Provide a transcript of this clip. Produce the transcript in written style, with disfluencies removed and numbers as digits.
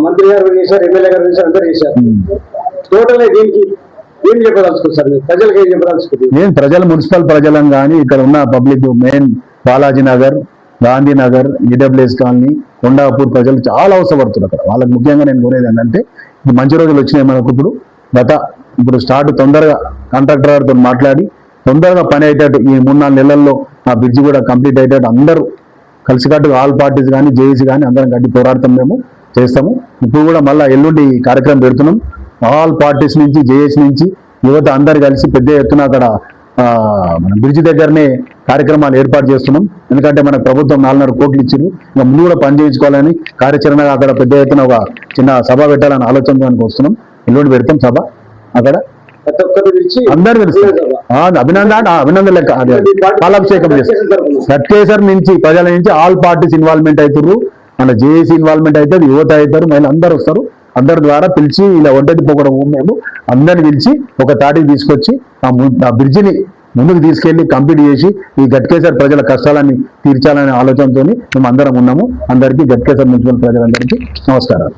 మంత్రి గారు చేశారు, ఎమ్మెల్యే గారు చేశారు, అందరూ చేశారు. టోటల్ దీనికి ఏం చెప్పదలుచుకోండి సార్, ప్రజలకు ఏం చెప్పదలుచుకుంది? నేను ప్రజలు, మున్సిపల్ ప్రజలను కానీ ఇక్కడ ఉన్న public, main Balaji Nagar, Gandhinagar, EWS colony, Kondapur ప్రజలు చాలా అవసరపడుతున్నారు అక్కడ. వాళ్ళకి ముఖ్యంగా నేను కోరేది ఏంటంటే, మంచి రోజులు వచ్చినాయి మనకు. ఇప్పుడు స్టార్ట్ తొందరగా కాంట్రాక్టర్ గారితో మాట్లాడి తొందరగా పని అయ్యేటట్టు, ఈ 3-4 నెలల్లో ఆ బ్రిడ్జ్ కూడా కంప్లీట్ అయ్యేటట్టు అందరూ కలిసికట్టుగా ఆల్ పార్టీస్ కానీ జేఏసీ కానీ అందరం కట్టి పోరాడతాం, మేము చేస్తాము. ఇప్పుడు కూడా మళ్ళీ ఎల్లుండి కార్యక్రమం పెడుతున్నాం. ఆల్ పార్టీస్ నుంచి, జేఏసీ నుంచి యువత అందరు కలిసి పెద్ద ఎత్తున అక్కడ మన బ్రిడ్జ్ దగ్గరనే కార్యక్రమాలు ఏర్పాటు చేస్తున్నాం. ఎందుకంటే మన ప్రభుత్వం 4.5 కోట్లు ఇచ్చింది, ఇంకా ముందు కూడా పని చేయించుకోవాలని కార్యాచరణగా అక్కడ పెద్ద ఎత్తున ఒక చిన్న సభ పెట్టాలని ఆలోచనకి వస్తున్నాం. ఎల్లుండి పెడతాం సభ అక్కడ, అందరు తెలుస్తారు. అభినందన లెక్క పాలాభిషేకం చేస్తారు. గట్కేసర్ నుంచి ప్రజల నుంచి ఆల్ పార్టీస్ ఇన్వాల్వ్మెంట్ అవుతారు, మన జేఏసీ ఇన్వాల్వ్మెంట్ అవుతారు, యువత అవుతారు, మళ్ళీ అందరు వస్తారు. అందరి ద్వారా పిలిచి ఇలా ఒడ్డది పోకడం మేము అందరిని పిలిచి ఒక తాటికి తీసుకొచ్చి ఆ బ్రిడ్జిని ముందుకు తీసుకెళ్లి కంప్లీట్ చేసి ఈ గట్కేసర్ ప్రజల కష్టాలని తీర్చాలనే ఆలోచనతో మేము అందరం ఉన్నాము. అందరికీ గట్కేసర్ మున్సిపల్ ప్రజలందరికీ నమస్కారాలు.